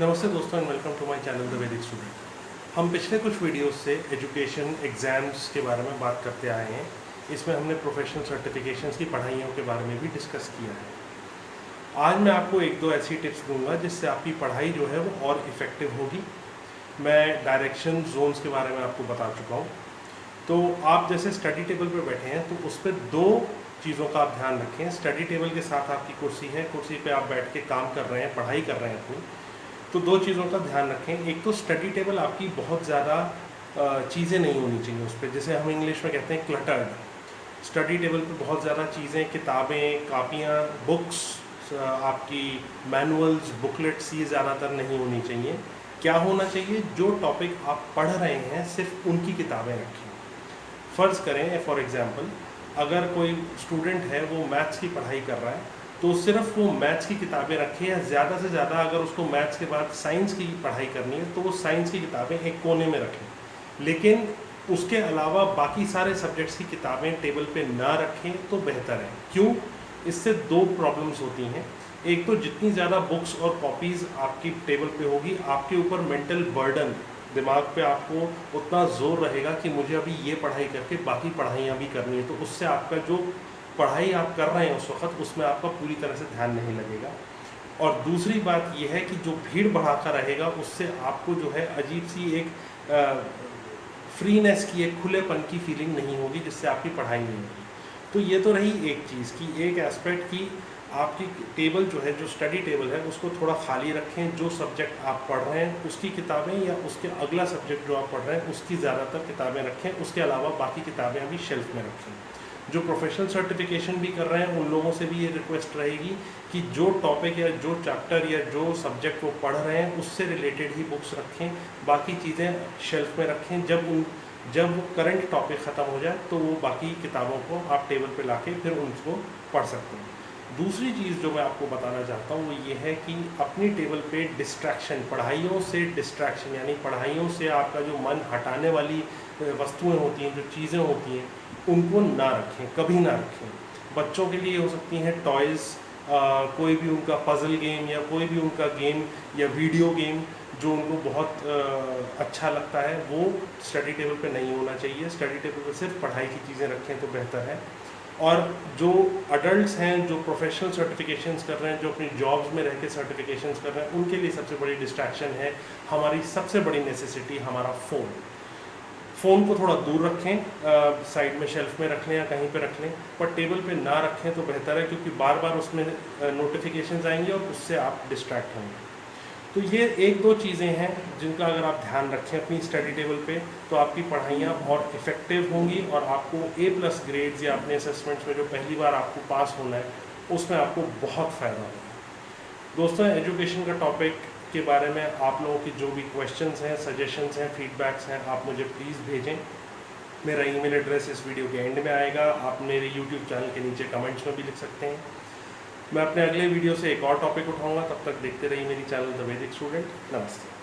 नमस्ते दोस्तों and welcome to my channel the Vedic student. हम पिछले कुछ वीडियोस से एजुकेशन एग्ज़ाम्स के बारे में बात करते आए हैं। इसमें हमने प्रोफेशनल सर्टिफिकेशंस की पढ़ाइयों के बारे में भी डिस्कस किया है। आज मैं आपको एक दो ऐसी टिप्स दूंगा जिससे आपकी पढ़ाई जो है वो और इफ़ेक्टिव होगी। मैं डायरेक्शन जोन्स के बारे में आपको बता चुका हूँ। तो आप जैसे स्टडी टेबल पर बैठे हैं तो उस पर दो चीज़ों का आप ध्यान रखें। स्टडी टेबल के साथ आपकी कुर्सी है, कुर्सी पे आप बैठ के काम कर रहे हैं, पढ़ाई कर रहे हैं अपनी, तो दो चीज़ों का ध्यान रखें। एक तो स्टडी टेबल आपकी बहुत ज़्यादा चीज़ें नहीं होनी चाहिए उस पर, जैसे हम इंग्लिश में कहते हैं क्लटर्ड। स्टडी टेबल पे बहुत ज़्यादा चीज़ें, किताबें, कापियाँ, बुक्स, आपकी मैनुअल्स, बुकलेट्स, ये ज़्यादातर नहीं होनी चाहिए। क्या होना चाहिए? जो टॉपिक आप पढ़ रहे हैं सिर्फ उनकी किताबें रखें। फ़र्ज़ करें फॉर एग्ज़ाम्पल, अगर कोई स्टूडेंट है वो मैथ्स की पढ़ाई कर रहा है तो सिर्फ वो मैथ्स की किताबें रखें, या ज़्यादा से ज़्यादा अगर उसको मैथ्स के बाद साइंस की पढ़ाई करनी है तो वो साइंस की किताबें एक कोने में रखें। लेकिन उसके अलावा बाकी सारे सब्जेक्ट्स की किताबें टेबल पे ना रखें तो बेहतर है। क्यों? इससे दो प्रॉब्लम्स होती हैं। एक तो जितनी ज़्यादा बुक्स और कॉपीज़ आपकी टेबल पे होगी, आपके ऊपर मेंटल बर्डन, दिमाग पे आपको उतना जोर रहेगा कि मुझे अभी ये पढ़ाई करके बाकी पढ़ाइयाँ भी करनी है, तो उससे आपका जो पढ़ाई आप कर रहे हैं उस वक्त उसमें आपका पूरी तरह से ध्यान नहीं लगेगा। और दूसरी बात यह है कि जो भीड़ भड़ाका रहेगा उससे आपको जो है अजीब सी एक फ्रीनेस की, एक खुलेपन की फीलिंग नहीं होगी, जिससे आपकी पढ़ाई नहीं होगी। तो ये तो रही एक चीज़ की, एक एस्पेक्ट की, आपकी टेबल जो है, जो स्टडी टेबल है, उसको थोड़ा खाली रखें। जो सब्जेक्ट आप पढ़ रहे हैं उसकी किताबें, या उसके अगला सब्जेक्ट जो आप पढ़ रहे हैं उसकी ज़्यादातर किताबें रखें। उसके अलावा बाकी किताबें अभी शेल्फ में रखें। जो प्रोफेशनल सर्टिफिकेशन भी कर रहे हैं उन लोगों से भी ये रिक्वेस्ट रहेगी कि जो टॉपिक या जो चैप्टर या जो सब्जेक्ट वो पढ़ रहे हैं उससे रिलेटेड ही बुक्स रखें, बाकी चीज़ें शेल्फ में रखें। जब वो करंट टॉपिक ख़त्म हो जाए तो वो बाकी किताबों को आप टेबल पे लाके फिर उनको पढ़ सकते हैं। दूसरी चीज़ जो मैं आपको बताना चाहता हूँ वो ये है कि अपनी टेबल पे डिस्ट्रैक्शन, पढ़ाइयों से डिस्ट्रैक्शन, यानी पढ़ाइयों से आपका जो मन हटाने वाली वस्तुएं होती हैं, जो चीज़ें होती हैं, उनको ना रखें, कभी ना रखें। बच्चों के लिए हो सकती हैं टॉयज़, कोई भी उनका पज़ल गेम या कोई भी उनका गेम या वीडियो गेम जो उनको बहुत अच्छा लगता है, वो स्टडी टेबल पे नहीं होना चाहिए। स्टडी टेबल पे सिर्फ पढ़ाई की चीज़ें रखें तो बेहतर है। और जो अडल्ट्स हैं, जो प्रोफेशनल सर्टिफिकेशंस कर रहे हैं, जो अपनी जॉब्स में रह के सर्टिफिकेशंस कर रहे हैं, उनके लिए सबसे बड़ी डिस्ट्रैक्शन है, हमारी सबसे बड़ी नेसेसिटी, हमारा फ़ोन को थोड़ा दूर रखें, साइड में शेल्फ में रख लें या कहीं पे रख लें, पर टेबल पे ना रखें तो बेहतर है, क्योंकि बार बार उसमें नोटिफिकेशंस आएंगे और उससे आप डिस्ट्रैक्ट होंगे। तो ये एक दो चीज़ें हैं जिनका अगर आप ध्यान रखें अपनी स्टडी टेबल पे तो आपकी पढ़ाइयाँ और इफ़ेक्टिव होंगी, और आपको A+ ग्रेड्स या अपने असेसमेंट्स में जो पहली बार आपको पास होना है उसमें आपको बहुत फ़ायदा होगा। दोस्तों, एजुकेशन का टॉपिक के बारे में आप लोगों की जो भी क्वेश्चंस हैं, सजेशंस हैं, फीडबैक्स हैं, आप मुझे प्लीज़ भेजें। मेरा ईमेल एड्रेस इस वीडियो के एंड में आएगा। आप मेरे यूट्यूब चैनल के नीचे कमेंट्स में भी लिख सकते हैं। मैं अपने अगले वीडियो से एक और टॉपिक उठाऊंगा। तब तक देखते रहिए मेरी चैनल द वैदिक स्टूडेंट। नमस्ते।